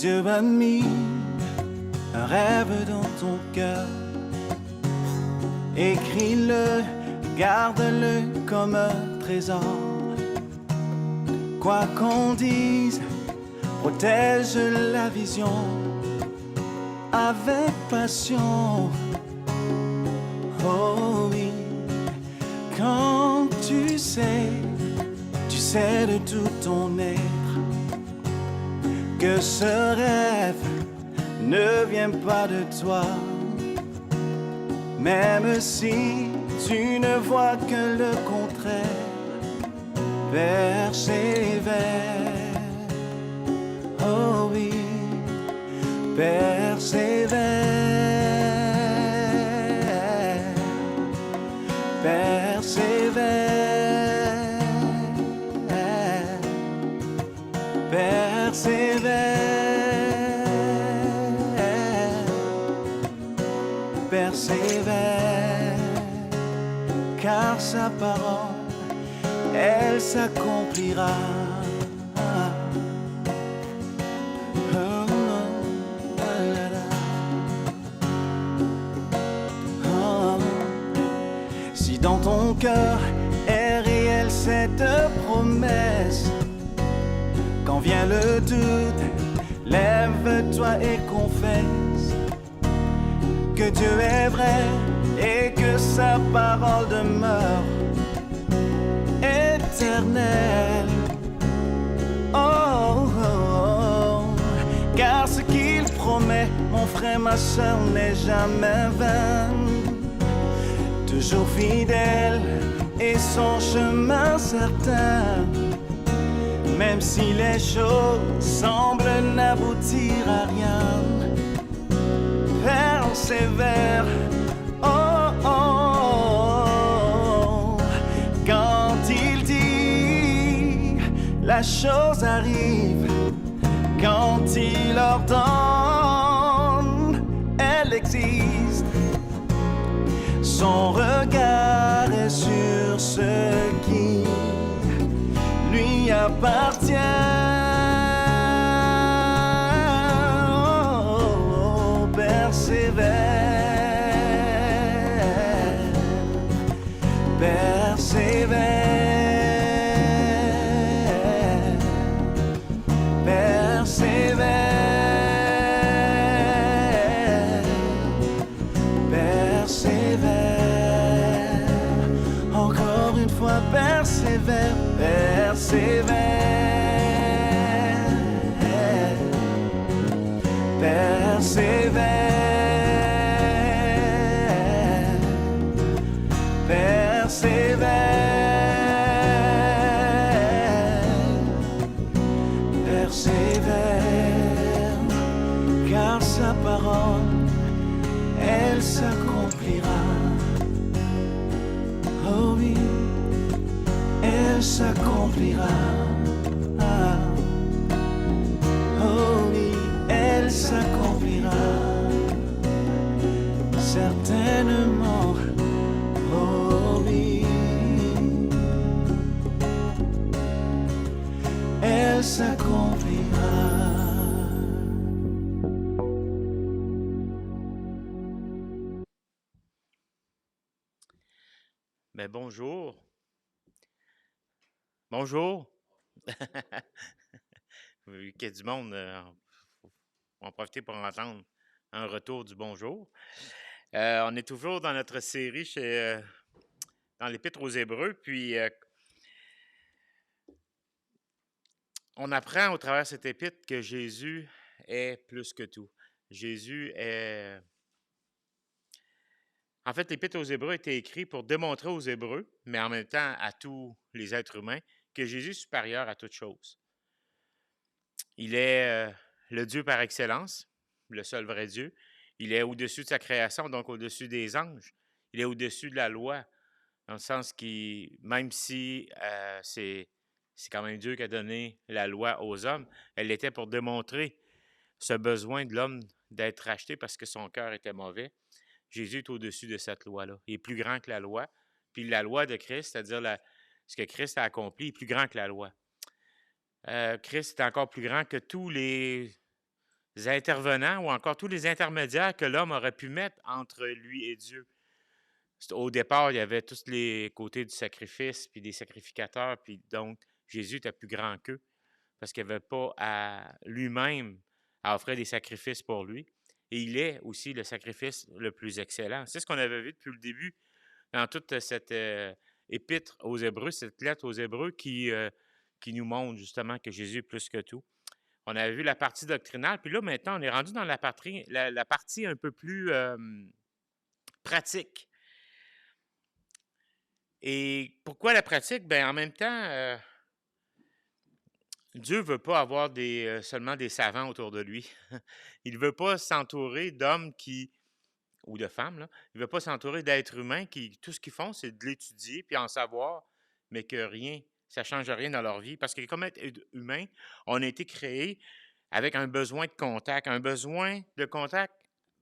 Dieu a mis un rêve dans ton cœur. Écris-le, garde-le comme un trésor. Quoi qu'on dise, protège la vision avec passion. Oh oui, quand tu sais de tout ton être que ce rêve ne vient pas de toi. Même si tu ne vois que le contraire, persévère. Oh oui, persévère. Persévère. Persévère. Persévère. Car sa parole, elle s'accomplira. Si dans ton cœur est réelle cette promesse, quand vient le doute, lève-toi et confesse que Dieu est vrai et que sa parole demeure éternelle. Oh, oh, oh. Car ce qu'il promet, mon frère, ma soeur, n'est jamais vain. Toujours fidèle et son chemin certain. Même si les choses semblent n'aboutir à rien, persévère. Oh, oh, oh. Quand il dit, la chose arrive. Quand il ordonne, elle existe. Son regard est sur ce qui lui appartient. Oh, persévère, persévère, persévère, persévère. Encore une fois, persévère, persévère, persévère, persévère, persévère, car sa parole, elle s'accomplira. Oh oui, elle s'accomplira. Oh oui, elle s'accomplira. Certainement. Oh oui, elle s'accomplira. Mais bonjour. Bonjour. Vu qu'il y a du monde, on va en profiter pour entendre un retour du bonjour. On est toujours dans notre série dans l'Épître aux Hébreux, puis on apprend au travers de cette épître que Jésus est plus que tout. Jésus est... En fait, l'Épître aux Hébreux a été écrit pour démontrer aux Hébreux, mais en même temps à tous les êtres humains, que Jésus est supérieur à toute chose. Il est le Dieu par excellence, le seul vrai Dieu. Il est au-dessus de sa création, donc au-dessus des anges. Il est au-dessus de la loi, dans le sens qui, même si c'est quand même Dieu qui a donné la loi aux hommes, elle était pour démontrer ce besoin de l'homme d'être racheté parce que son cœur était mauvais. Jésus est au-dessus de cette loi-là. Il est plus grand que la loi. Puis la loi de Christ, c'est-à-dire ce que Christ a accompli, est plus grand que la loi. Christ est encore plus grand que tous les intervenants ou encore tous les intermédiaires que l'homme aurait pu mettre entre lui et Dieu. Au départ, il y avait tous les côtés du sacrifice, puis des sacrificateurs, puis donc Jésus était plus grand qu'eux parce qu'il n'avait pas à lui-même à offrir des sacrifices pour lui. Et il est aussi le sacrifice le plus excellent. C'est ce qu'on avait vu depuis le début dans toute cette épître aux Hébreux, cette lettre aux Hébreux qui nous montre justement que Jésus est plus que tout. On avait vu la partie doctrinale, puis là, maintenant, on est rendu dans la partie un peu plus pratique. Et pourquoi la pratique? Bien, en même temps, Dieu ne veut pas avoir seulement des savants autour de lui. Il ne veut pas s'entourer d'hommes ou de femmes, là. Il ne veut pas s'entourer d'êtres humains qui, tout ce qu'ils font, c'est de l'étudier puis en savoir, mais que rien, ça ne change rien dans leur vie. Parce que comme être humain, on a été créé avec un besoin de contact,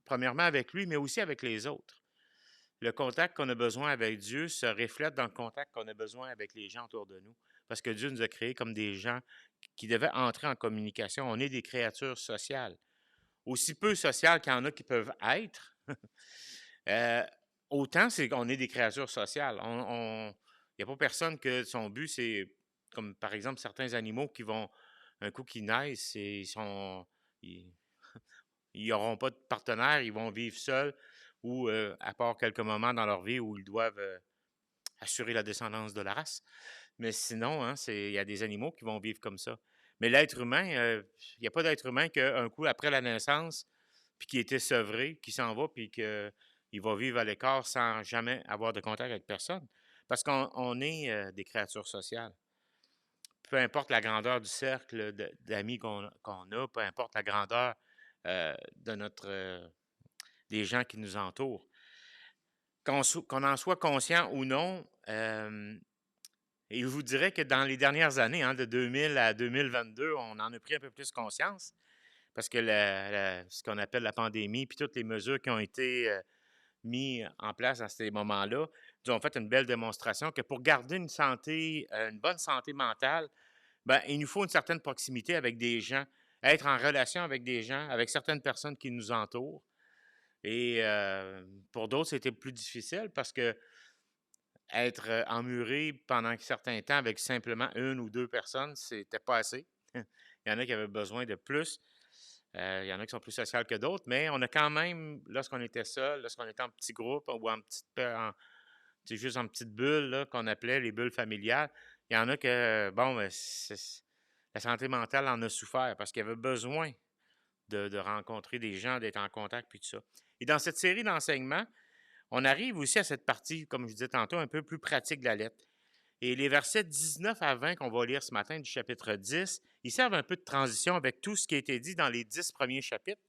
premièrement avec lui, mais aussi avec les autres. Le contact qu'on a besoin avec Dieu se reflète dans le contact qu'on a besoin avec les gens autour de nous. Parce que Dieu nous a créés comme des gens qui devaient entrer en communication. On est des créatures sociales. Aussi peu sociales qu'il y en a qui peuvent être, autant c'est qu'on est des créatures sociales. Il n'y a pas personne que son but, c'est comme par exemple certains animaux qui vont, un coup qu'ils naissent, ils n'auront pas de partenaire, ils vont vivre seuls ou à part quelques moments dans leur vie où ils doivent assurer la descendance de la race. Mais sinon, hein, il y a des animaux qui vont vivre comme ça. Mais l'être humain, il n'y a pas d'être humain qu'un coup après la naissance, puis qui a été sevré, qui s'en va, puis qu'il va vivre à l'écart sans jamais avoir de contact avec personne. Parce qu'on est des créatures sociales. Peu importe la grandeur du cercle d'amis qu'on a, peu importe la grandeur des gens qui nous entourent. Qu'on en soit conscient ou non, et je vous dirais que dans les dernières années, hein, de 2000 à 2022, on en a pris un peu plus conscience parce que ce qu'on appelle la pandémie, puis toutes les mesures qui ont été mises en place à ces moments-là, nous ont fait une belle démonstration que pour garder une bonne santé mentale, ben, il nous faut une certaine proximité avec des gens, être en relation avec des gens, avec certaines personnes qui nous entourent. Et pour d'autres, c'était plus difficile parce que être emmuré pendant un certain temps avec simplement une ou deux personnes, c'était pas assez. Il y en a qui avaient besoin de plus. Il y en a qui sont plus sociales que d'autres, mais on a quand même, lorsqu'on était seul, lorsqu'on était en petit groupe ou juste en petite bulle, là, qu'on appelait les bulles familiales, il y en a que, bon, la santé mentale en a souffert parce qu'il y avait besoin de rencontrer des gens, d'être en contact, puis tout ça. Et dans cette série d'enseignements, on arrive aussi à cette partie, comme je disais tantôt, un peu plus pratique de la lettre. Et les versets 19 à 20 qu'on va lire ce matin du chapitre 10, ils servent un peu de transition avec tout ce qui a été dit dans les 10 premiers chapitres,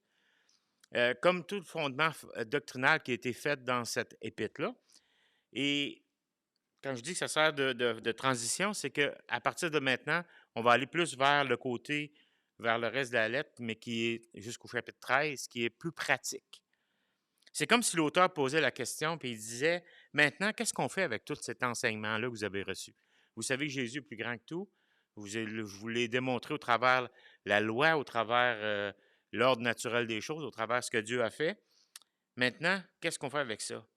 comme tout le fondement doctrinal qui a été fait dans cette épître-là. Et quand je dis que ça sert de transition, c'est qu'à partir de maintenant, on va aller plus vers le reste de la lettre, mais qui est jusqu'au chapitre 13, qui est plus pratique. C'est comme si l'auteur posait la question, puis il disait, maintenant, qu'est-ce qu'on fait avec tout cet enseignement-là que vous avez reçu? Vous savez que Jésus est plus grand que tout. Je vous l'ai démontré au travers la loi, au travers l'ordre naturel des choses, au travers ce que Dieu a fait. Maintenant, qu'est-ce qu'on fait avec ça?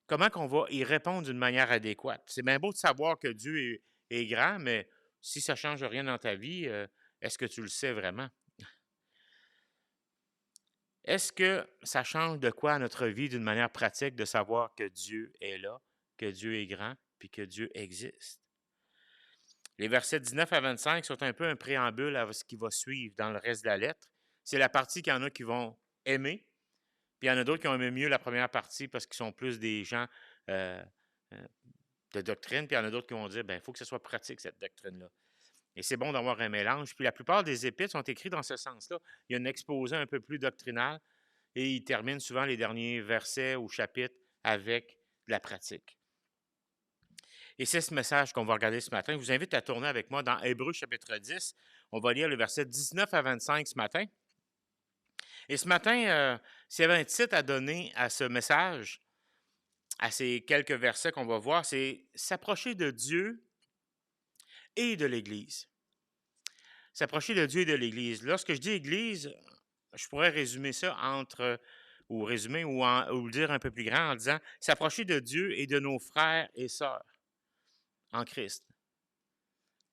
Comment qu'on va y répondre d'une manière adéquate? C'est bien beau de savoir que Dieu est grand, mais si ça ne change rien dans ta vie, est-ce que tu le sais vraiment? Est-ce que ça change de quoi à notre vie d'une manière pratique de savoir que Dieu est là, que Dieu est grand, puis que Dieu existe? Les versets 19 à 25 sont un peu un préambule à ce qui va suivre dans le reste de la lettre. C'est la partie qu'il y en a qui vont aimer, puis il y en a d'autres qui ont aimé mieux la première partie parce qu'ils sont plus des gens de doctrine, puis il y en a d'autres qui vont dire, il faut que ce soit pratique, cette doctrine-là. Et c'est bon d'avoir un mélange. Puis la plupart des épîtres sont écrits dans ce sens-là. Il y a un exposé un peu plus doctrinal et il termine souvent les derniers versets ou chapitres avec de la pratique. Et c'est ce message qu'on va regarder ce matin. Je vous invite à tourner avec moi dans Hébreux chapitre 10. On va lire le verset 19 à 25 ce matin. Et ce matin, s'il y avait un titre à donner à ce message, à ces quelques versets qu'on va voir, c'est « S'approcher de Dieu et de l'Église ». S'approcher de Dieu et de l'Église. Lorsque je dis Église, je pourrais résumer ça ou résumer ou le dire un peu plus grand en disant s'approcher de Dieu et de nos frères et sœurs en Christ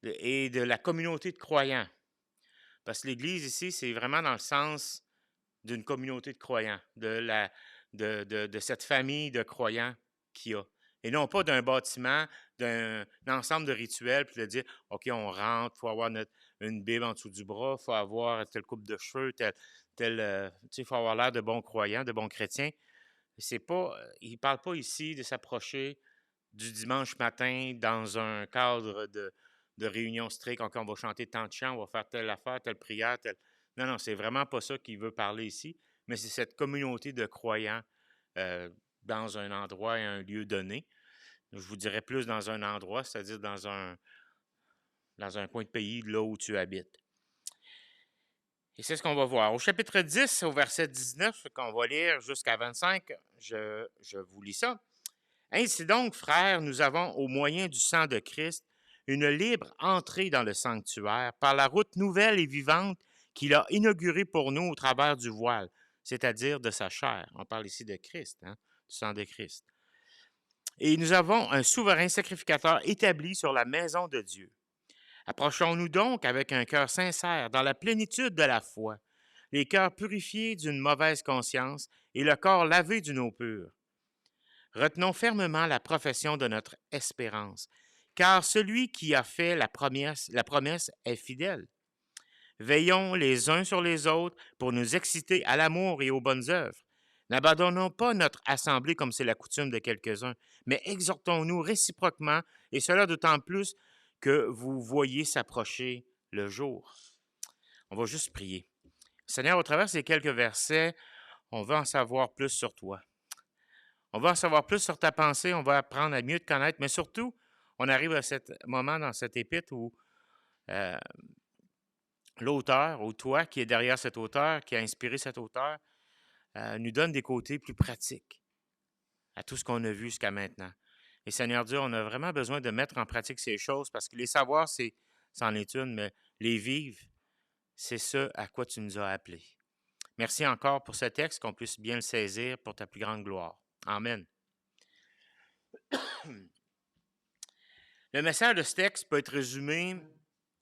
et de la communauté de croyants. Parce que l'Église ici, c'est vraiment dans le sens d'une communauté de croyants, de cette famille de croyants qu'il y a. Et non pas d'un bâtiment, d'un ensemble de rituels, puis de dire, OK, on rentre, il faut avoir une Bible en dessous du bras, il faut avoir telle coupe de cheveux, il faut avoir l'air de bons croyants, de bons chrétiens. C'est pas, il ne parle pas ici de s'approcher du dimanche matin dans un cadre de réunion stricte, on va chanter tant de chants, on va faire telle affaire, telle prière, telle... Non, non, c'est vraiment pas ça qu'il veut parler ici, mais c'est cette communauté de croyants dans un endroit et un lieu donné. Je vous dirais plus dans un endroit, c'est-à-dire dans un coin de pays, là où tu habites. Et c'est ce qu'on va voir. Au chapitre 10, au verset 19, qu'on va lire jusqu'à 25, je vous lis ça. Ainsi donc, frères, nous avons, au moyen du sang de Christ, une libre entrée dans le sanctuaire par la route nouvelle et vivante qu'il a inaugurée pour nous au travers du voile, c'est-à-dire de sa chair. On parle ici de Christ, du sang de Christ. Et nous avons un souverain sacrificateur établi sur la maison de Dieu. Approchons-nous donc avec un cœur sincère, dans la plénitude de la foi, les cœurs purifiés d'une mauvaise conscience et le corps lavé d'une eau pure. Retenons fermement la profession de notre espérance, car celui qui a fait la promesse est fidèle. Veillons les uns sur les autres pour nous exciter à l'amour et aux bonnes œuvres. N'abandonnons pas notre assemblée comme c'est la coutume de quelques-uns, mais exhortons-nous réciproquement, et cela d'autant plus que vous voyez s'approcher le jour. On va juste prier. Seigneur, au travers de ces quelques versets, on veut en savoir plus sur toi. On va en savoir plus sur ta pensée, on va apprendre à mieux te connaître, mais surtout, on arrive à ce moment dans cet épître où l'auteur, ou toi qui est derrière cet auteur, qui a inspiré cet auteur, nous donne des côtés plus pratiques à tout ce qu'on a vu jusqu'à maintenant. Et Seigneur Dieu, on a vraiment besoin de mettre en pratique ces choses parce que les savoirs, c'en est une, mais les vivre, c'est ce à quoi tu nous as appelés. Merci encore pour ce texte, qu'on puisse bien le saisir pour ta plus grande gloire. Amen. Le message de ce texte peut être résumé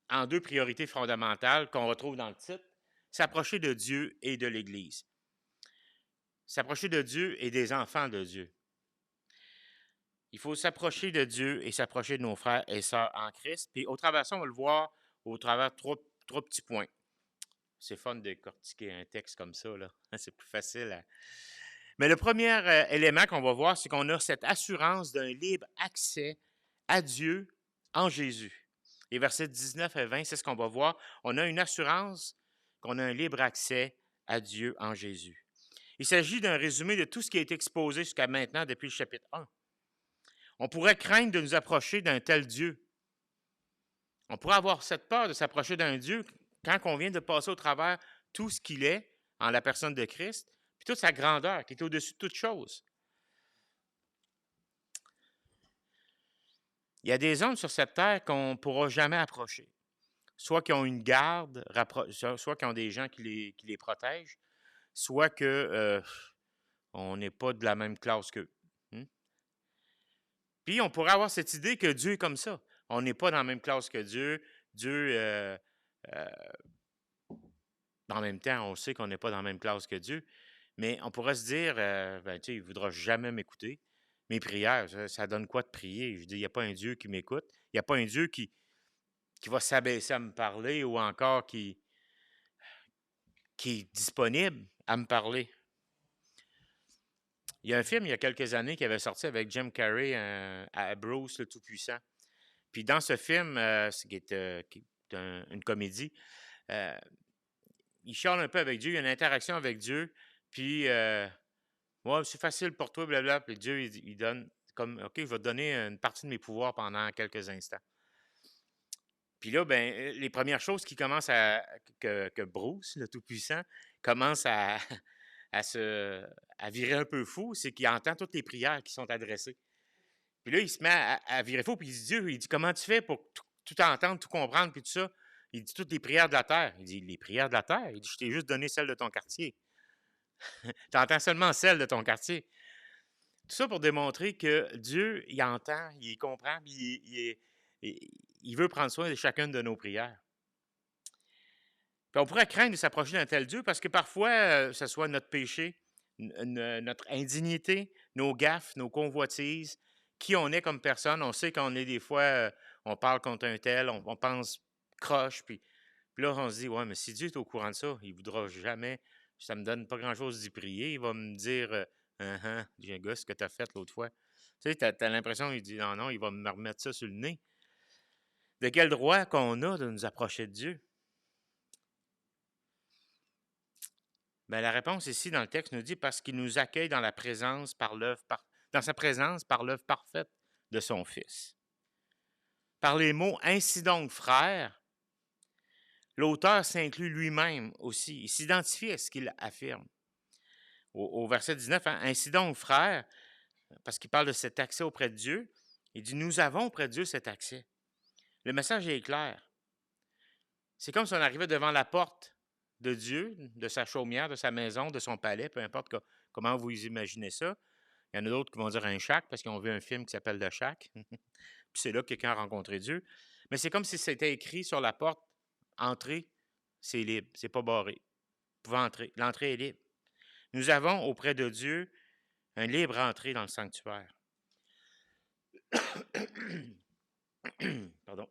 en deux priorités fondamentales qu'on retrouve dans le titre, s'approcher de Dieu et de l'Église. S'approcher de Dieu et des enfants de Dieu. Il faut s'approcher de Dieu et s'approcher de nos frères et sœurs en Christ. Puis au travers de ça, on va le voir au travers de trois petits points. C'est fun de cortiquer un texte comme ça, là. C'est plus facile. Mais le premier élément qu'on va voir, c'est qu'on a cette assurance d'un libre accès à Dieu en Jésus. Les versets 19 et 20, c'est ce qu'on va voir. On a une assurance qu'on a un libre accès à Dieu en Jésus. Il s'agit d'un résumé de tout ce qui a été exposé jusqu'à maintenant depuis le chapitre 1. On pourrait craindre de nous approcher d'un tel Dieu. On pourrait avoir cette peur de s'approcher d'un Dieu quand on vient de passer au travers tout ce qu'il est en la personne de Christ, puis toute sa grandeur qui est au-dessus de toute chose. Il y a des hommes sur cette terre qu'on ne pourra jamais approcher. Soit qu'ils ont une garde, soit qu'ils ont des gens qui les protègent, soit qu'on n'est pas de la même classe qu'eux. Puis on pourrait avoir cette idée que Dieu est comme ça. On n'est pas dans la même classe que Dieu. Dieu, en même temps, on sait qu'on n'est pas dans la même classe que Dieu. Mais on pourrait se dire, il ne voudra jamais m'écouter. Mes prières, ça donne quoi de prier? Je dis, il n'y a pas un Dieu qui m'écoute. Il n'y a pas un Dieu qui va s'abaisser à me parler ou encore qui est disponible à me parler. Il y a un film, il y a quelques années, qui avait sorti avec Jim Carrey, à Bruce le Tout-Puissant. Puis dans ce film, qui est une comédie, il charle un peu avec Dieu, il y a une interaction avec Dieu, puis c'est facile pour toi, blablabla. Puis Dieu, il donne comme, OK, je vais te donner une partie de mes pouvoirs pendant quelques instants. Puis là, les premières choses qui commencent que Bruce, le Tout-Puissant, commence à virer un peu fou, c'est qu'il entend toutes les prières qui sont adressées. Puis là, il se met à virer fou, puis il dit, Dieu, il dit, comment tu fais pour tout entendre, tout comprendre, puis tout ça? Il dit toutes les prières de la terre. Il dit, les prières de la terre? Il dit, je t'ai juste donné celle de ton quartier. Tu entends seulement celle de ton quartier. Tout ça pour démontrer que Dieu, il entend, il comprend, puis il veut prendre soin de chacune de nos prières. Puis on pourrait craindre de s'approcher d'un tel Dieu parce que parfois, ce soit notre péché, notre indignité, nos gaffes, nos convoitises, qui on est comme personne. On sait qu'on est des fois, on parle contre un tel, on pense croche, puis là, on se dit, ouais, mais si Dieu est au courant de ça, il ne voudra jamais, ça ne me donne pas grand-chose d'y prier, il va me dire, j'ai un gars, ce que tu as fait l'autre fois. Tu sais, tu as l'impression, il dit, non, il va me remettre ça sur le nez. De quel droit qu'on a de nous approcher de Dieu? Bien, la réponse ici dans le texte nous dit parce qu'il nous accueille dans la présence dans sa présence par l'œuvre parfaite de son Fils. Par les mots ainsi donc, frère, l'auteur s'inclut lui-même aussi. Il s'identifie à ce qu'il affirme. Au verset 19, hein, ainsi donc, frère, parce qu'il parle de cet accès auprès de Dieu, il dit nous avons auprès de Dieu cet accès. Le message est clair. C'est comme si on arrivait devant la porte de Dieu, de sa chaumière, de sa maison, de son palais, peu importe comment vous imaginez ça. Il y en a d'autres qui vont dire un shack parce qu'ils ont vu un film qui s'appelle The Shack. Puis c'est là que quelqu'un a rencontré Dieu. Mais c'est comme si c'était écrit sur la porte, entrez, c'est libre, c'est pas barré. Vous pouvez entrer, l'entrée est libre. Nous avons auprès de Dieu un libre entrée dans le sanctuaire. Pardon.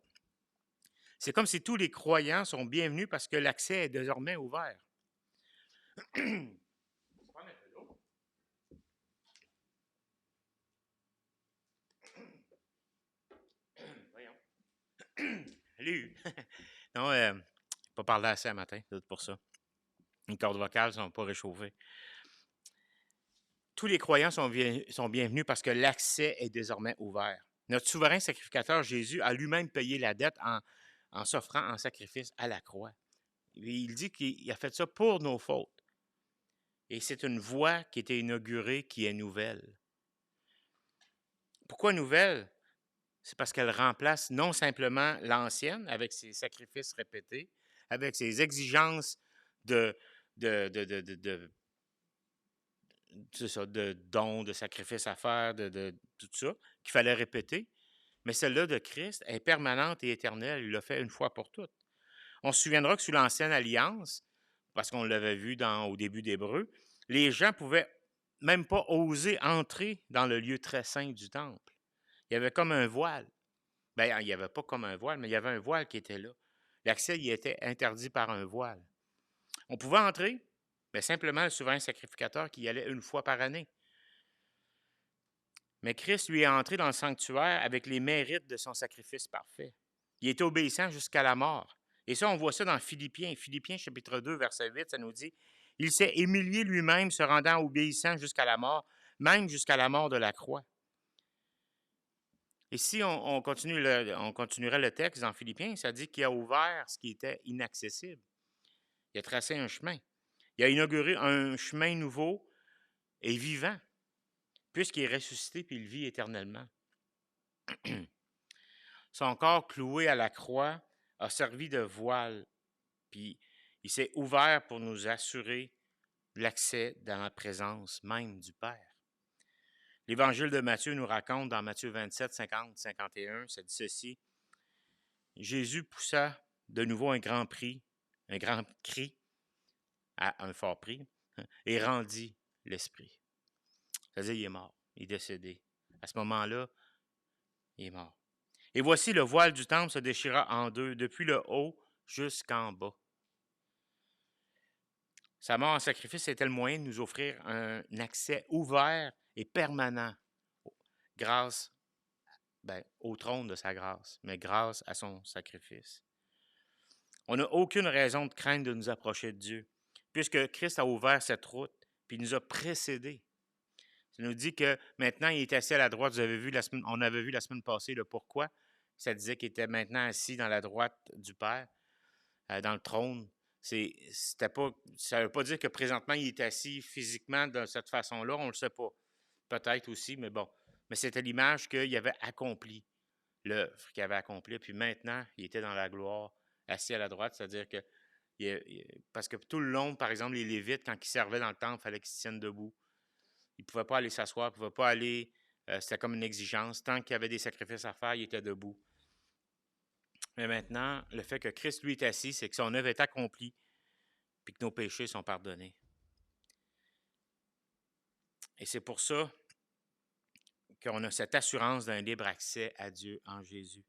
C'est comme si tous les croyants sont bienvenus parce que l'accès est désormais ouvert. Voyons. Salut! Non, pas parlé assez ce matin, c'est pour ça. Les cordes vocales ne sont pas réchauffées. Tous les croyants sont bienvenus parce que l'accès est désormais ouvert. Notre souverain sacrificateur Jésus a lui-même payé la dette en s'offrant en sacrifice à la croix. Il dit qu'il a fait ça pour nos fautes. Et c'est une voie qui a été inaugurée qui est nouvelle. Pourquoi nouvelle? C'est parce qu'elle remplace non simplement l'ancienne avec ses sacrifices répétés, avec ses exigences de dons, de sacrifices à faire, de tout ça, qu'il fallait répéter. Mais celle-là de Christ est permanente et éternelle. Il l'a fait une fois pour toutes. On se souviendra que sous l'Ancienne Alliance, parce qu'on l'avait vu au début d'Hébreu, les gens pouvaient même pas oser entrer dans le lieu très saint du temple. Il y avait comme un voile. Bien, il n'y avait pas comme un voile, mais il y avait un voile qui était là. L'accès y était interdit par un voile. On pouvait entrer, mais simplement le souverain sacrificateur qui y allait une fois par année. Mais Christ lui est entré dans le sanctuaire avec les mérites de son sacrifice parfait. Il était obéissant jusqu'à la mort. Et ça, on voit ça dans Philippiens. Philippiens, chapitre 2, verset 8, ça nous dit « Il s'est humilié lui-même, se rendant obéissant jusqu'à la mort, même jusqu'à la mort de la croix. » Et si on continuerait le texte dans Philippiens, ça dit qu'il a ouvert ce qui était inaccessible. Il a tracé un chemin. Il a inauguré un chemin nouveau et vivant, puisqu'il est ressuscité puis il vit éternellement. Son corps cloué à la croix a servi de voile, puis il s'est ouvert pour nous assurer l'accès dans la présence même du Père. L'Évangile de Matthieu nous raconte dans Matthieu 27, 50, 51, ça dit ceci. Jésus poussa de nouveau un grand cri, à un fort prix, et rendit l'esprit. C'est-à-dire, il est mort, il est décédé. À ce moment-là, il est mort. Et voici le voile du temple se déchira en deux, depuis le haut jusqu'en bas. Sa mort en sacrifice était le moyen de nous offrir un accès ouvert et permanent grâce au trône de sa grâce, mais grâce à son sacrifice. On n'a aucune raison de craindre de nous approcher de Dieu, puisque Christ a ouvert cette route, puis il nous a précédés. Ça nous dit que maintenant, il est assis à la droite. On avait vu la semaine passée le pourquoi. Ça disait qu'il était maintenant assis dans la droite du Père, dans le trône. Ça ne veut pas dire que présentement, il est assis physiquement de cette façon-là. On ne le sait pas. Peut-être aussi, mais bon. Mais c'était l'image qu'il avait accompli, l'œuvre qu'il avait accomplie. Puis maintenant, il était dans la gloire assis à la droite, c'est-à-dire que parce que tout le long, par exemple, les Lévites, quand ils servaient dans le temple, il fallait qu'ils se tiennent debout. Ils ne pouvaient pas aller s'asseoir, ils ne pouvaient pas aller, c'était comme une exigence. Tant qu'il y avait des sacrifices à faire, ils étaient debout. Mais maintenant, le fait que Christ, lui, est assis, c'est que son œuvre est accomplie, puis que nos péchés sont pardonnés. Et c'est pour ça qu'on a cette assurance d'un libre accès à Dieu en Jésus.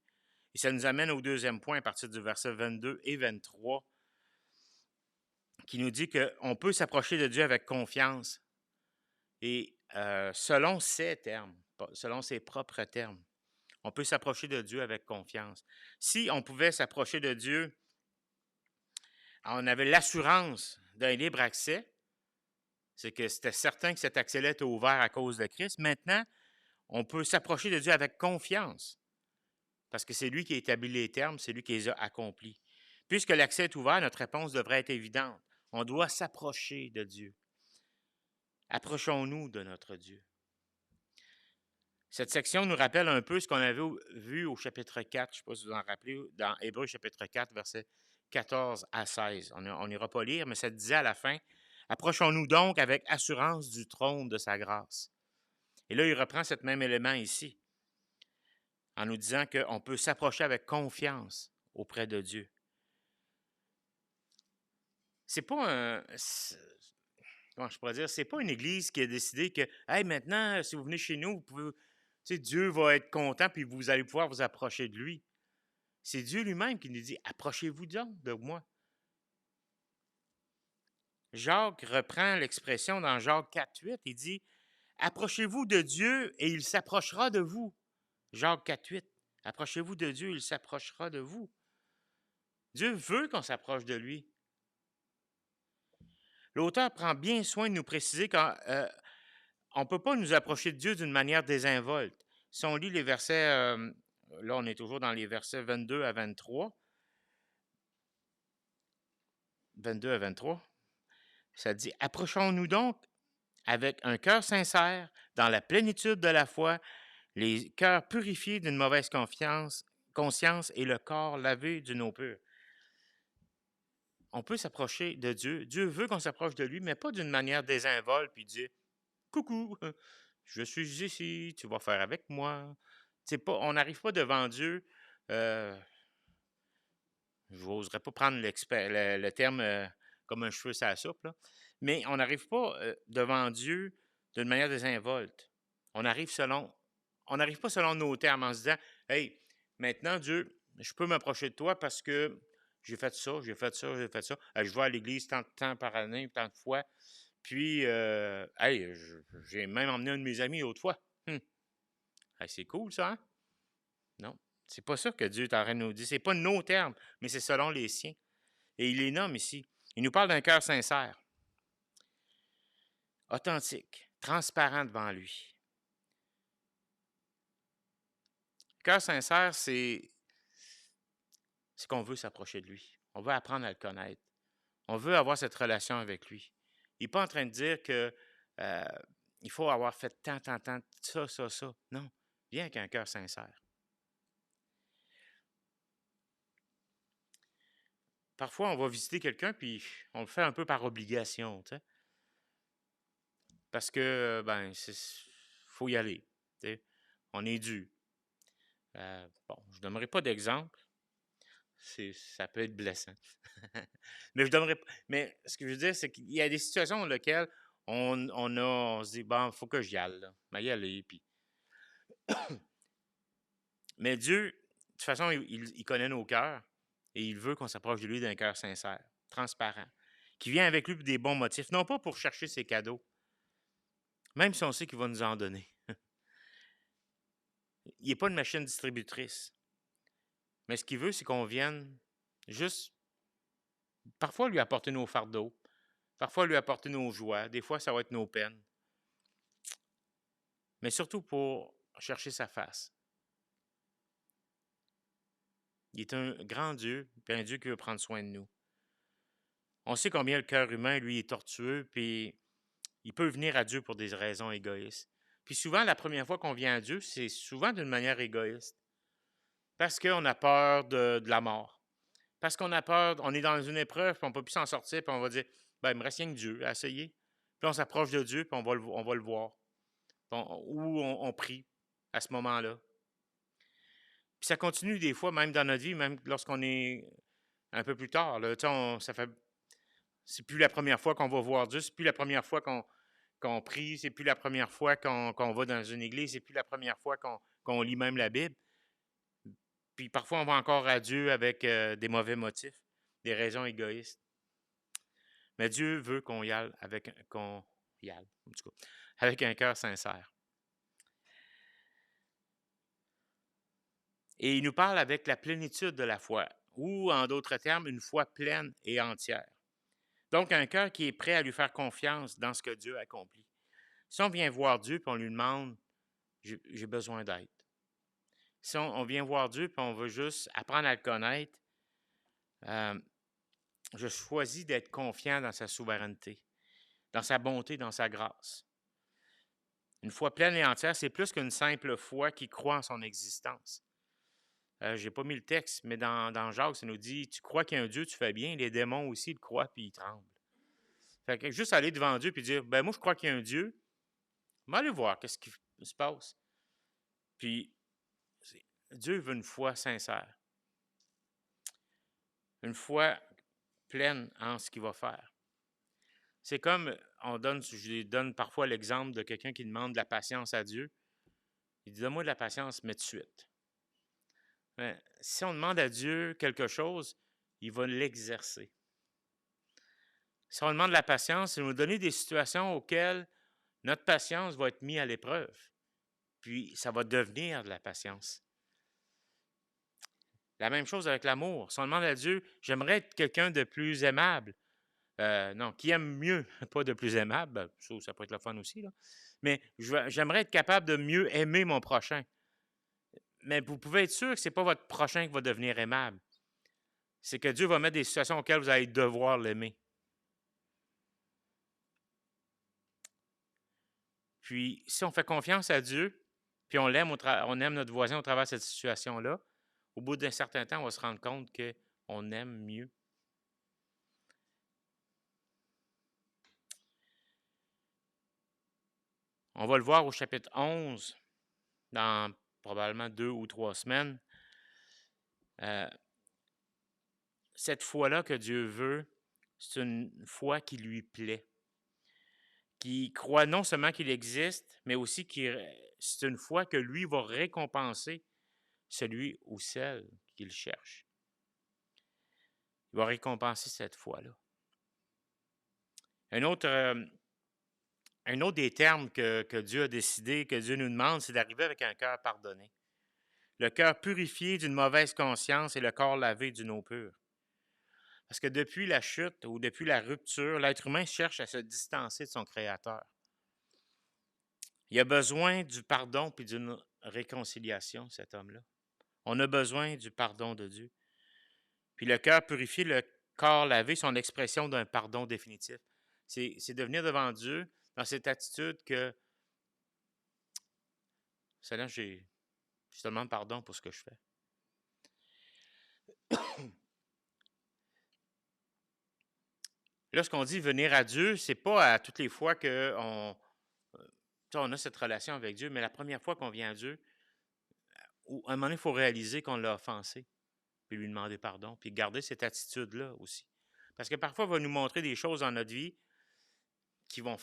Et ça nous amène au deuxième point à partir du verset 22 et 23, qui nous dit qu'on peut s'approcher de Dieu avec confiance et selon ses termes, selon ses propres termes. On peut s'approcher de Dieu avec confiance. Si on pouvait s'approcher de Dieu, on avait l'assurance d'un libre accès, c'est que c'était certain que cet accès-là était ouvert à cause de Christ. Maintenant, on peut s'approcher de Dieu avec confiance, parce que c'est lui qui a établi les termes, c'est lui qui les a accomplis. Puisque l'accès est ouvert, notre réponse devrait être évidente. On doit s'approcher de Dieu. Approchons-nous de notre Dieu. Cette section nous rappelle un peu ce qu'on avait vu au chapitre 4, je ne sais pas si vous en rappelez, dans Hébreux chapitre 4, versets 14 à 16. On n'ira pas lire, mais ça disait à la fin, « Approchons-nous donc avec assurance du trône de sa grâce. » Et là, il reprend cet même élément ici, en nous disant qu'on peut s'approcher avec confiance auprès de Dieu. C'est pas comment je pourrais dire, c'est pas une église qui a décidé que, hey, maintenant, si vous venez chez nous, vous pouvez, Dieu va être content puis vous allez pouvoir vous approcher de lui. C'est Dieu lui-même qui nous dit, approchez-vous donc de moi. Jacques reprend l'expression dans Jacques 4,8, il dit, approchez-vous de Dieu et il s'approchera de vous. Jacques 4,8, approchez-vous de Dieu, il s'approchera de vous. Dieu veut qu'on s'approche de lui. L'auteur prend bien soin de nous préciser qu'on ne peut pas nous approcher de Dieu d'une manière désinvolte. Si on lit les versets, là on est toujours dans les versets 22 à 23, 22 à 23, ça dit « Approchons-nous donc avec un cœur sincère, dans la plénitude de la foi, les cœurs purifiés d'une mauvaise conscience et le corps lavé d'une eau pure. » On peut s'approcher de Dieu. Dieu veut qu'on s'approche de lui, mais pas d'une manière désinvolte, puis dire « Coucou, je suis ici, tu vas faire avec moi. » On n'arrive pas devant Dieu, je n'oserais pas prendre le terme comme un cheveu sur la soupe, là, mais on n'arrive pas devant Dieu d'une manière désinvolte. On n'arrive pas selon nos termes en se disant « Hey, maintenant Dieu, je peux m'approcher de toi parce que j'ai fait ça. Je vais à l'église tant de temps par année, tant de fois. Puis, hey, j'ai même emmené un de mes amis l'autre fois. Hey, c'est cool, ça, hein? Non, c'est pas ça que Dieu est en train de nous dire. C'est pas nos termes, mais c'est selon les siens. Et il les nomme ici. Il nous parle d'un cœur sincère, authentique, transparent devant lui. Le cœur sincère, c'est qu'on veut s'approcher de lui. On veut apprendre à le connaître. On veut avoir cette relation avec lui. Il n'est pas en train de dire que il faut avoir fait tant, ça. Non, viens avec un cœur sincère. Parfois, on va visiter quelqu'un, puis on le fait un peu par obligation, tu sais. Parce que, faut y aller, tu sais. On est dû. Bon, je ne donnerai pas d'exemple. Ça peut être blessant. Mais ce que je veux dire, c'est qu'il y a des situations dans lesquelles on se dit, bon, il faut que j'y aille, là. Ben, y aller, puis... Mais Dieu, de toute façon, il connaît nos cœurs et il veut qu'on s'approche de lui d'un cœur sincère, transparent, qui vient avec lui pour des bons motifs, non pas pour chercher ses cadeaux, même si on sait qu'il va nous en donner. Il n'est pas une machine distributrice. Mais ce qu'il veut, c'est qu'on vienne juste, parfois lui apporter nos fardeaux, parfois lui apporter nos joies, des fois ça va être nos peines. Mais surtout pour chercher sa face. Il est un grand Dieu, puis un Dieu qui veut prendre soin de nous. On sait combien le cœur humain, lui, est tortueux, puis il peut venir à Dieu pour des raisons égoïstes. Puis souvent, la première fois qu'on vient à Dieu, c'est souvent d'une manière égoïste. Parce qu'on a peur de la mort. parce qu'on a peur, on est dans une épreuve, puis on ne peut plus s'en sortir, puis on va dire, ben, il me reste rien que Dieu à essayer. Puis on s'approche de Dieu, puis on va le voir. Ou on prie à ce moment-là. Puis ça continue des fois, même dans notre vie, même lorsqu'on est un peu plus tard. Là, c'est plus la première fois qu'on va voir Dieu, c'est plus la première fois qu'on prie, c'est plus la première fois qu'on va dans une église, c'est plus la première fois qu'on lit même la Bible. Puis parfois, on va encore à Dieu avec des mauvais motifs, des raisons égoïstes. Mais Dieu veut qu'on y aille avec un cœur sincère. Et il nous parle avec la plénitude de la foi, ou en d'autres termes, une foi pleine et entière. Donc, un cœur qui est prêt à lui faire confiance dans ce que Dieu accomplit. Si on vient voir Dieu et on lui demande « j'ai besoin d'aide », si on vient voir Dieu et on veut juste apprendre à le connaître, je choisis d'être confiant dans sa souveraineté, dans sa bonté, dans sa grâce. Une foi pleine et entière, c'est plus qu'une simple foi qui croit en son existence. Je n'ai pas mis le texte, mais dans Jacques, ça nous dit « Tu crois qu'il y a un Dieu, tu fais bien. Les démons aussi le croient, puis ils tremblent. » Fait que juste aller devant Dieu et dire « Ben moi, je crois qu'il y a un Dieu. On va aller voir qu'est-ce qui se passe. » Puis, Dieu veut une foi sincère. Une foi pleine en ce qu'il va faire. C'est comme, je donne parfois l'exemple de quelqu'un qui demande de la patience à Dieu. Il dit « Donne-moi de la patience, mais tout de suite. » Mais si on demande à Dieu quelque chose, il va l'exercer. Si on demande de la patience, il va nous donner des situations auxquelles notre patience va être mise à l'épreuve. Puis, ça va devenir de la patience. La même chose avec l'amour. Si on demande à Dieu, j'aimerais être quelqu'un de plus aimable. Non, qui aime mieux, pas de plus aimable. Ça peut être le fun aussi, là. Mais j'aimerais être capable de mieux aimer mon prochain. Mais vous pouvez être sûr que ce n'est pas votre prochain qui va devenir aimable. C'est que Dieu va mettre des situations auxquelles vous allez devoir l'aimer. Puis, si on fait confiance à Dieu, puis on aime notre voisin au travers de cette situation-là, au bout d'un certain temps, on va se rendre compte qu'on aime mieux. On va le voir au chapitre 11, dans probablement 2 ou 3 semaines. Cette foi-là que Dieu veut, c'est une foi qui lui plaît, qui croit non seulement qu'il existe, mais aussi c'est une foi que lui va récompenser celui ou celle qu'il cherche. Il va récompenser cette foi-là. Un autre des termes que Dieu a décidé, que Dieu nous demande, c'est d'arriver avec un cœur pardonné. Le cœur purifié d'une mauvaise conscience et le corps lavé d'une eau pure. Parce que depuis la chute ou depuis la rupture, l'être humain cherche à se distancer de son Créateur. Il a besoin du pardon puis d'une réconciliation, cet homme-là. On a besoin du pardon de Dieu. Puis le cœur purifié, le corps lavé sont l'expression d'un pardon définitif. C'est de venir devant Dieu dans cette attitude que Seigneur, je te demande pardon pour ce que je fais. Là, ce qu'on dit venir à Dieu, c'est pas à toutes les fois qu'on a cette relation avec Dieu, mais la première fois qu'on vient à Dieu, à un moment donné, il faut réaliser qu'on l'a offensé, puis lui demander pardon, puis garder cette attitude-là aussi. Parce que parfois, il va nous montrer des choses dans notre vie qui vont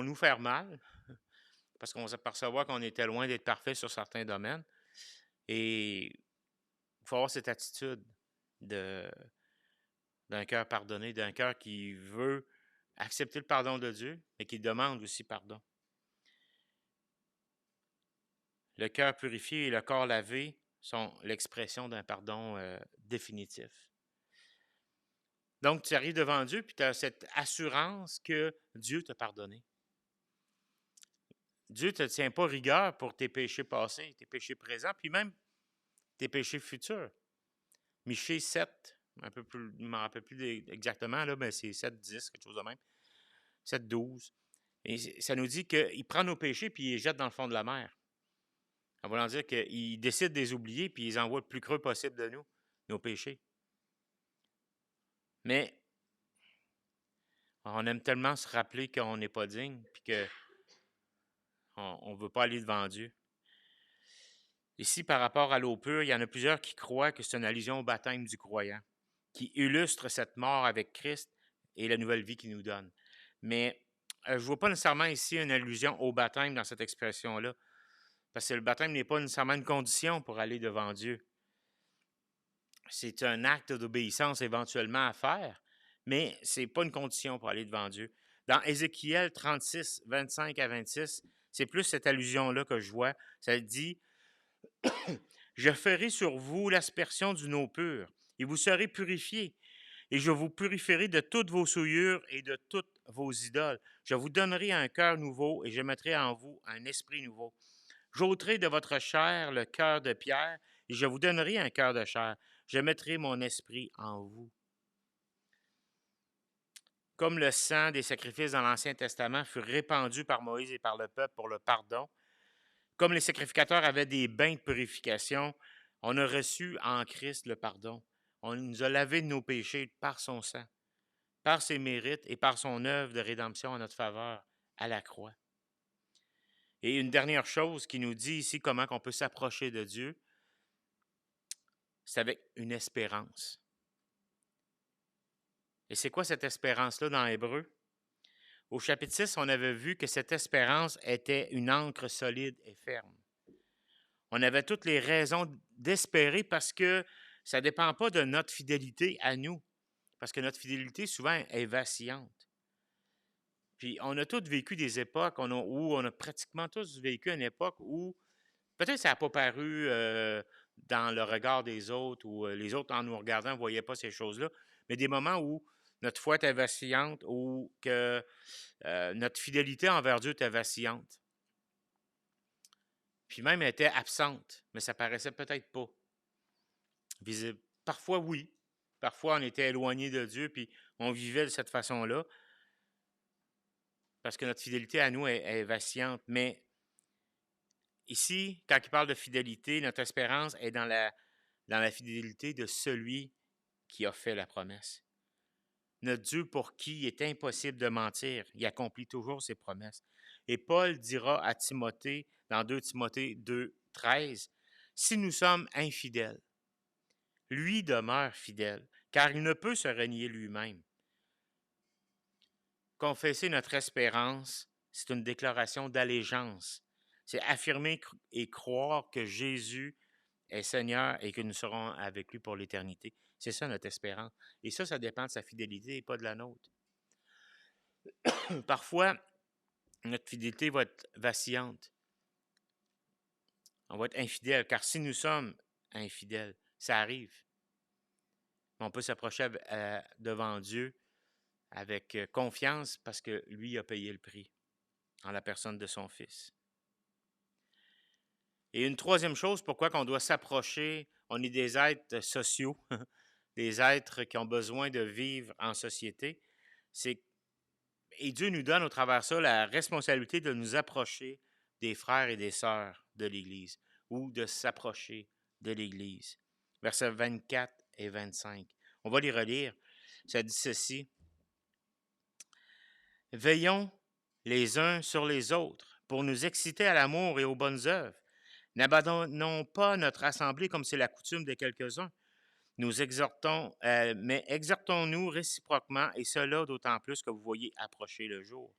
nous faire mal, parce qu'on va s'apercevoir qu'on était loin d'être parfait sur certains domaines. Et il faut avoir cette attitude d'un cœur pardonné, d'un cœur qui veut accepter le pardon de Dieu, mais qui demande aussi pardon. Le cœur purifié et le corps lavé sont l'expression d'un pardon définitif. Donc, tu arrives devant Dieu, puis tu as cette assurance que Dieu t'a pardonné. Dieu ne te tient pas rigueur pour tes péchés passés, tes péchés présents, puis même tes péchés futurs. Michée 7, un peu plus, je ne me rappelle plus exactement, là, mais c'est 7-10, quelque chose de même. 7-12. Et ça nous dit qu'il prend nos péchés puis il les jette dans le fond de la mer. En voulant dire qu'il décide de les oublier puis il les envoie le plus creux possible de nous, nos péchés. Mais on aime tellement se rappeler qu'on n'est pas digne, puis qu'on ne veut pas aller devant Dieu. Ici, par rapport à l'eau pure, il y en a plusieurs qui croient que c'est une allusion au baptême du croyant, qui illustre cette mort avec Christ et la nouvelle vie qu'il nous donne. Mais je ne vois pas nécessairement ici une allusion au baptême dans cette expression-là, parce que le baptême n'est pas nécessairement une condition pour aller devant Dieu. C'est un acte d'obéissance éventuellement à faire, mais ce n'est pas une condition pour aller devant Dieu. Dans Ézéchiel 36, 25 à 26, c'est plus cette allusion-là que je vois. Ça dit « Je ferai sur vous l'aspersion d'une eau pure, et vous serez purifiés, et je vous purifierai de toutes vos souillures et de toutes vos idoles. Je vous donnerai un cœur nouveau, et je mettrai en vous un esprit nouveau. J'ôterai de votre chair le cœur de pierre, et je vous donnerai un cœur de chair. Je mettrai mon esprit en vous. » Comme le sang des sacrifices dans l'Ancien Testament fut répandu par Moïse et par le peuple pour le pardon, comme les sacrificateurs avaient des bains de purification, on a reçu en Christ le pardon. On nous a lavé de nos péchés par son sang, par ses mérites et par son œuvre de rédemption en notre faveur à la croix. Et une dernière chose qui nous dit ici comment on peut s'approcher de Dieu, c'est avec une espérance. Et c'est quoi cette espérance-là dans Hébreu? Au chapitre 6, on avait vu que cette espérance était une ancre solide et ferme. On avait toutes les raisons d'espérer parce que ça ne dépend pas de notre fidélité à nous, parce que notre fidélité souvent est vacillante. Puis on a tous vécu des époques où on a pratiquement tous vécu une époque où peut-être ça n'a pas paru dans le regard des autres ou les autres en nous regardant ne voyaient pas ces choses-là, mais des moments où notre foi était vacillante ou que notre fidélité envers Dieu était vacillante. Puis même elle était absente, mais ça paraissait peut-être pas visible. Parfois oui, parfois on était éloigné de Dieu puis on vivait de cette façon-là parce que notre fidélité à nous est vacillante. Mais ici, quand il parle de fidélité, notre espérance est dans la fidélité de celui qui a fait la promesse. Notre Dieu pour qui il est impossible de mentir, il accomplit toujours ses promesses. Et Paul dira à Timothée, dans 2 Timothée 2, 13, « Si nous sommes infidèles, lui demeure fidèle, car il ne peut se renier lui-même. » Confesser notre espérance, c'est une déclaration d'allégeance. C'est affirmer et croire que Jésus est Seigneur et que nous serons avec lui pour l'éternité. C'est ça notre espérance. Et ça dépend de sa fidélité et pas de la nôtre. Parfois, notre fidélité va être vacillante. On va être infidèle, car si nous sommes infidèles, ça arrive. On peut s'approcher devant Dieu avec confiance parce que lui a payé le prix en la personne de son Fils. Et une troisième chose, pourquoi on doit s'approcher, on est des êtres sociaux, des êtres qui ont besoin de vivre en société, et Dieu nous donne au travers de ça la responsabilité de nous approcher des frères et des sœurs de l'Église ou de s'approcher de l'Église. Versets 24 et 25. On va les relire. Ça dit ceci. « Veillons les uns sur les autres pour nous exciter à l'amour et aux bonnes œuvres. N'abandonnons pas notre assemblée comme c'est la coutume de quelques-uns. Nous exhortons, mais exhortons-nous réciproquement, et cela d'autant plus que vous voyez approcher le jour. »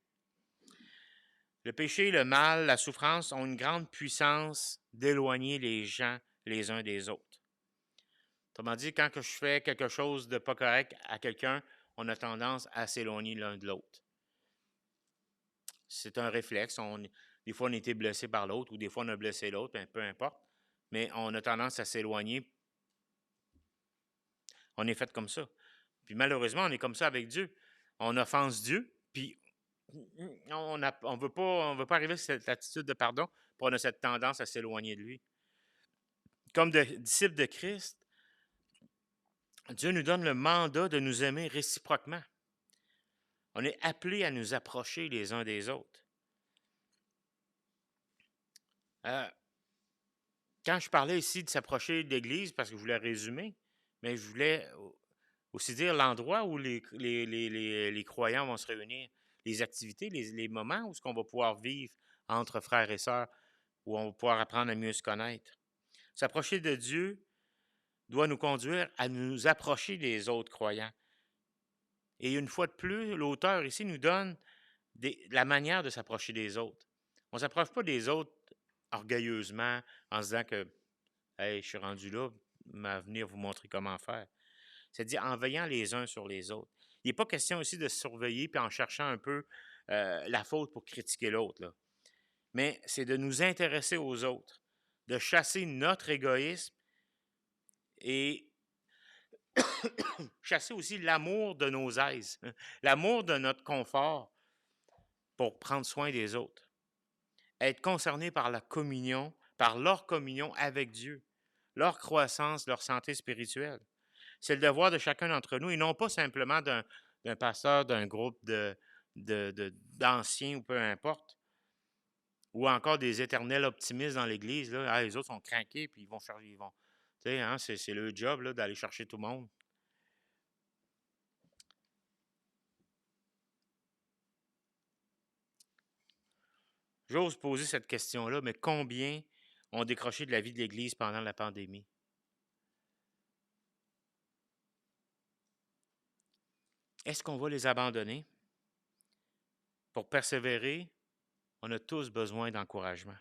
Le péché, le mal, la souffrance ont une grande puissance d'éloigner les gens les uns des autres. Autrement dit, quand je fais quelque chose de pas correct à quelqu'un, on a tendance à s'éloigner l'un de l'autre. C'est un réflexe. Des fois, on a été blessé par l'autre ou des fois, on a blessé l'autre, peu importe. Mais on a tendance à s'éloigner. On est fait comme ça. Puis malheureusement, on est comme ça avec Dieu. On offense Dieu, puis on ne veut pas arriver à cette attitude de pardon, puis on a cette tendance à s'éloigner de lui. Comme disciples de Christ, Dieu nous donne le mandat de nous aimer réciproquement. On est appelés à nous approcher les uns des autres. Quand je parlais ici de s'approcher de l'Église, parce que je voulais résumer, mais je voulais aussi dire l'endroit où les croyants vont se réunir, les activités, les moments où on va pouvoir vivre entre frères et sœurs, où on va pouvoir apprendre à mieux se connaître. S'approcher de Dieu doit nous conduire à nous approcher des autres croyants. Et une fois de plus, l'auteur ici nous donne la manière de s'approcher des autres. On ne s'approche pas des autres orgueilleusement en se disant que hey, je suis rendu là, à venir vous montrer comment faire. C'est-à-dire en veillant les uns sur les autres. Il n'est pas question aussi de se surveiller puis en cherchant un peu la faute pour critiquer l'autre, là. Mais c'est de nous intéresser aux autres, de chasser notre égoïsme et chasser aussi l'amour de nos aises, l'amour de notre confort pour prendre soin des autres. Être concerné par la communion, par leur communion avec Dieu, leur croissance, leur santé spirituelle. C'est le devoir de chacun d'entre nous et non pas simplement d'un pasteur, d'un groupe d'anciens ou peu importe, ou encore des éternels optimistes dans l'Église. Là. Ah, les autres sont craqués puis ils vont chercher. Tu sais, hein, c'est le job là, d'aller chercher tout le monde. J'ose poser cette question-là, mais combien ont décroché de la vie de l'Église pendant la pandémie? Est-ce qu'on va les abandonner? Pour persévérer, on a tous besoin d'encouragement.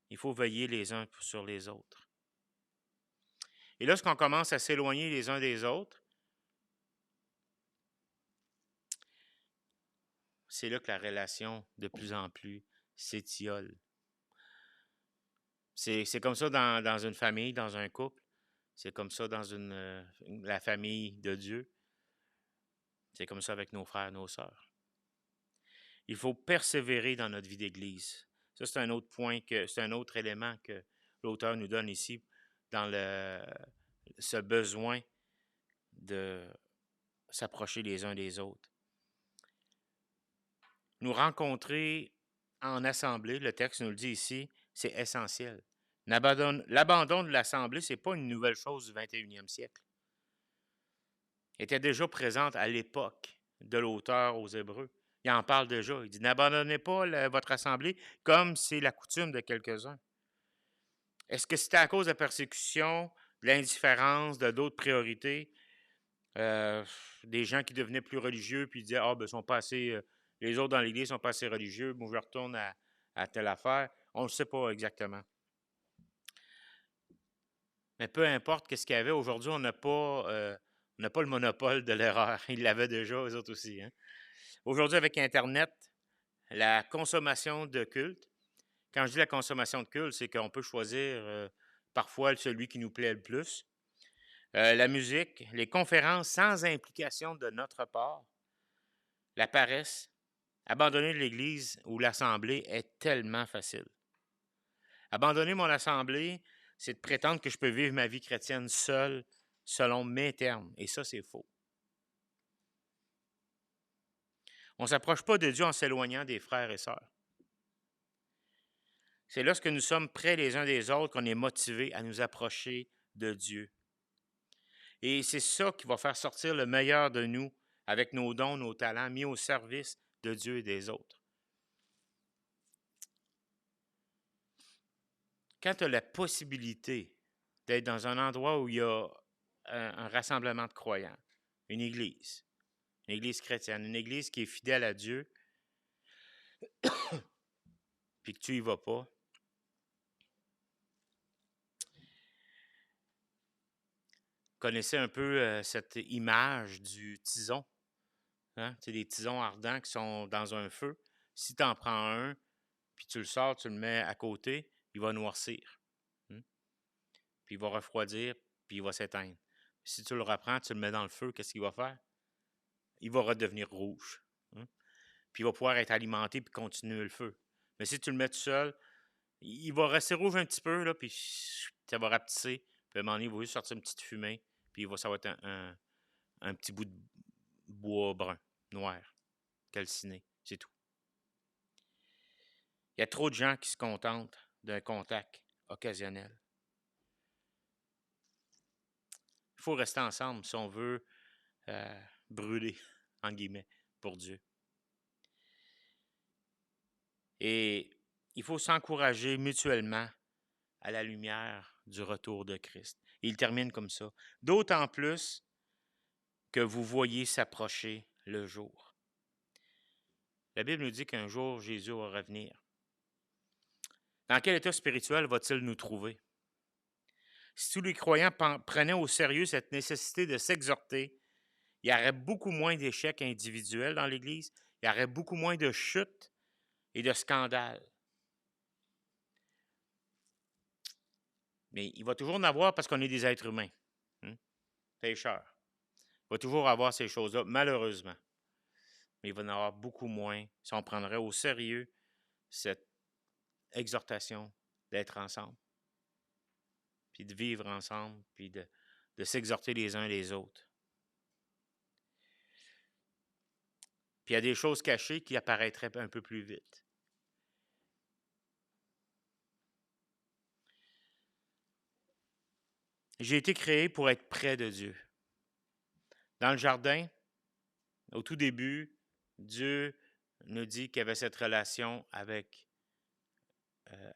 Il faut veiller les uns sur les autres. Et lorsqu'on commence à s'éloigner les uns des autres, c'est là que la relation, de plus en plus, s'étiole. C'est comme ça dans une famille, dans un couple. C'est comme ça dans la famille de Dieu. C'est comme ça avec nos frères, nos sœurs. Il faut persévérer dans notre vie d'Église. Ça, c'est un autre point, c'est un autre élément que l'auteur nous donne ici dans ce besoin de s'approcher les uns des autres. Nous rencontrer en assemblée, le texte nous le dit ici, c'est essentiel. L'abandon de l'assemblée, ce n'est pas une nouvelle chose du 21e siècle. Elle était déjà présente à l'époque de l'auteur aux Hébreux. Il en parle déjà. Il dit, n'abandonnez pas votre assemblée comme c'est la coutume de quelques-uns. Est-ce que c'était à cause de la persécution, de l'indifférence, de d'autres priorités, des gens qui devenaient plus religieux puis disaient, sont pas assez, les autres dans l'Église sont pas assez religieux, moi je retourne à telle affaire. On ne le sait pas exactement. Mais peu importe ce qu'il y avait, aujourd'hui, on n'a pas le monopole de l'erreur. Ils l'avaient déjà, eux autres aussi. Hein? Aujourd'hui, avec Internet, la consommation de culte, quand je dis la consommation de culte, c'est qu'on peut choisir parfois celui qui nous plaît le plus. La musique, les conférences sans implication de notre part, la paresse, abandonner l'Église ou l'Assemblée est tellement facile. Abandonner mon Assemblée, c'est de prétendre que je peux vivre ma vie chrétienne seul, selon mes termes. Et ça, c'est faux. On ne s'approche pas de Dieu en s'éloignant des frères et sœurs. C'est lorsque nous sommes près les uns des autres qu'on est motivé à nous approcher de Dieu. Et c'est ça qui va faire sortir le meilleur de nous avec nos dons, nos talents mis au service de Dieu et des autres. Quand tu as la possibilité d'être dans un endroit où il y a un rassemblement de croyants, une église chrétienne, une église qui est fidèle à Dieu, puis que tu y vas pas, connaissez un peu cette image du tison. Hein? C'est des tisons ardents qui sont dans un feu. Si tu en prends un, puis tu le sors, tu le mets à côté, il va noircir. Puis il va refroidir, puis il va s'éteindre. Si tu le reprends, tu le mets dans le feu, qu'est-ce qu'il va faire? Il va redevenir rouge. Puis il va pouvoir être alimenté puis continuer le feu. Mais si tu le mets tout seul, il va rester rouge un petit peu, là, puis ça va rapetisser. Puis à un moment donné, il va juste sortir une petite fumée, puis ça va être un petit bout de bois brun, noir, calciné. C'est tout. Il y a trop de gens qui se contentent d'un contact occasionnel. Il faut rester ensemble si on veut brûler, en guillemets, pour Dieu. Et il faut s'encourager mutuellement à la lumière du retour de Christ. Et il termine comme ça. D'autant plus que vous voyez s'approcher le jour. La Bible nous dit qu'un jour, Jésus va revenir. Dans quel état spirituel va-t-il nous trouver? Si tous les croyants prenaient au sérieux cette nécessité de s'exhorter, il y aurait beaucoup moins d'échecs individuels dans l'Église, il y aurait beaucoup moins de chutes et de scandales. Mais il va toujours en avoir parce qu'on est des êtres humains, pécheurs. Il va toujours avoir ces choses-là, malheureusement. Mais il va en avoir beaucoup moins si on prendrait au sérieux cette exhortation d'être ensemble, puis de vivre ensemble, puis de s'exhorter les uns les autres. Puis il y a des choses cachées qui apparaîtraient un peu plus vite. J'ai été créé pour être près de Dieu. Dans le jardin, au tout début, Dieu nous dit qu'il y avait cette relation avec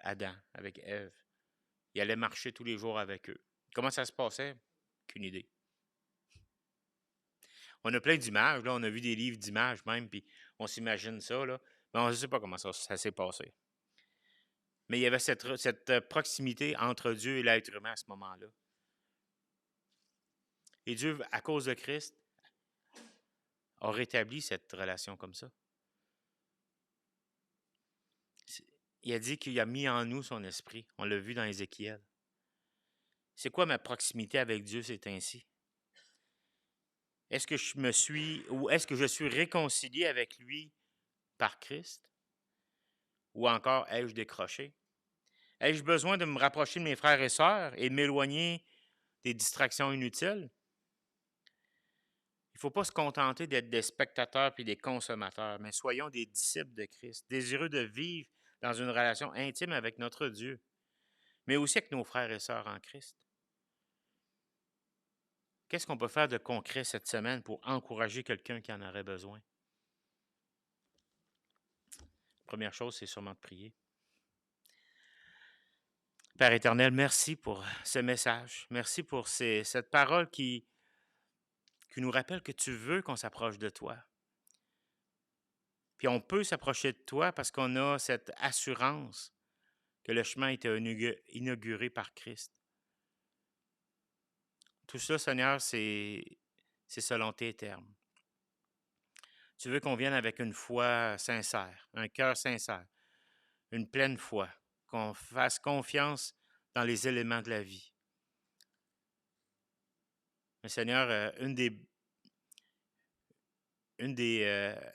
Adam, avec Ève. Il allait marcher tous les jours avec eux. Comment ça se passait? Aucune idée. On a plein d'images, là, on a vu des livres d'images même, puis on s'imagine ça, là, mais on ne sait pas comment ça s'est passé. Mais il y avait cette proximité entre Dieu et l'être humain à ce moment-là. Et Dieu, à cause de Christ, a rétabli cette relation comme ça. Il a dit qu'il a mis en nous son esprit. On l'a vu dans Ézéchiel. C'est quoi ma proximité avec Dieu, c'est ainsi? Est-ce que je suis réconcilié avec lui par Christ? Ou encore, ai-je décroché? Ai-je besoin de me rapprocher de mes frères et sœurs et de m'éloigner des distractions inutiles? Il ne faut pas se contenter d'être des spectateurs puis des consommateurs, mais soyons des disciples de Christ, désireux de vivre dans une relation intime avec notre Dieu, mais aussi avec nos frères et sœurs en Christ. Qu'est-ce qu'on peut faire de concret cette semaine pour encourager quelqu'un qui en aurait besoin? Première chose, c'est sûrement de prier. Père éternel, merci pour ce message. Merci pour cette parole qui nous rappelle que tu veux qu'on s'approche de toi. Puis on peut s'approcher de toi parce qu'on a cette assurance que le chemin a été inauguré par Christ. Tout ça, Seigneur, c'est selon tes termes. Tu veux qu'on vienne avec une foi sincère, un cœur sincère, une pleine foi, qu'on fasse confiance dans les éléments de la vie. Mais Seigneur, une des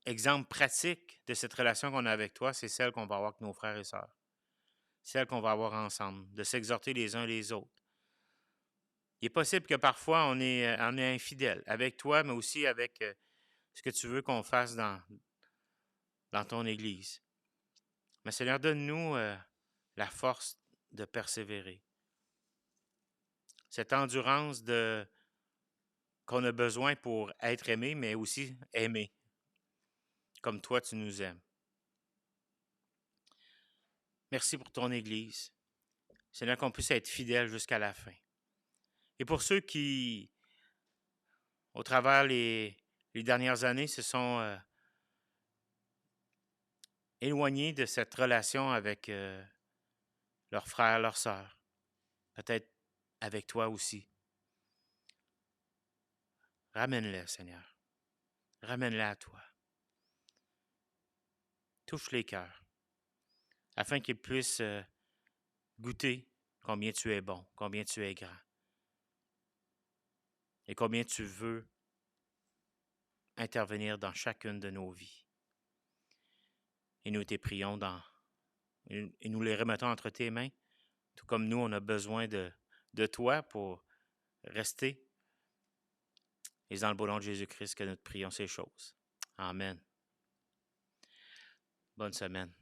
exemples pratiques de cette relation qu'on a avec toi, c'est celle qu'on va avoir avec nos frères et sœurs. Celle qu'on va avoir ensemble, de s'exhorter les uns les autres. Il est possible que parfois on est infidèle avec toi, mais aussi avec ce que tu veux qu'on fasse dans ton Église. Mais Seigneur, donne-nous la force de persévérer. Cette endurance qu'on a besoin pour être aimé, mais aussi aimer, comme toi tu nous aimes. Merci pour ton Église. Seigneur, qu'on puisse être fidèles jusqu'à la fin. Et pour ceux qui, au travers les dernières années, se sont éloignés de cette relation avec leurs frères, leurs sœurs, peut-être avec toi aussi. Ramène-les, Seigneur. Ramène-les à toi. Touche les cœurs, afin qu'ils puissent goûter combien tu es bon, combien tu es grand, et combien tu veux intervenir dans chacune de nos vies. Et nous te prions et nous les remettons entre tes mains, tout comme nous, on a besoin de toi pour rester. Et dans le beau nom de Jésus-Christ que nous te prions ces choses. Amen. Bonne semaine.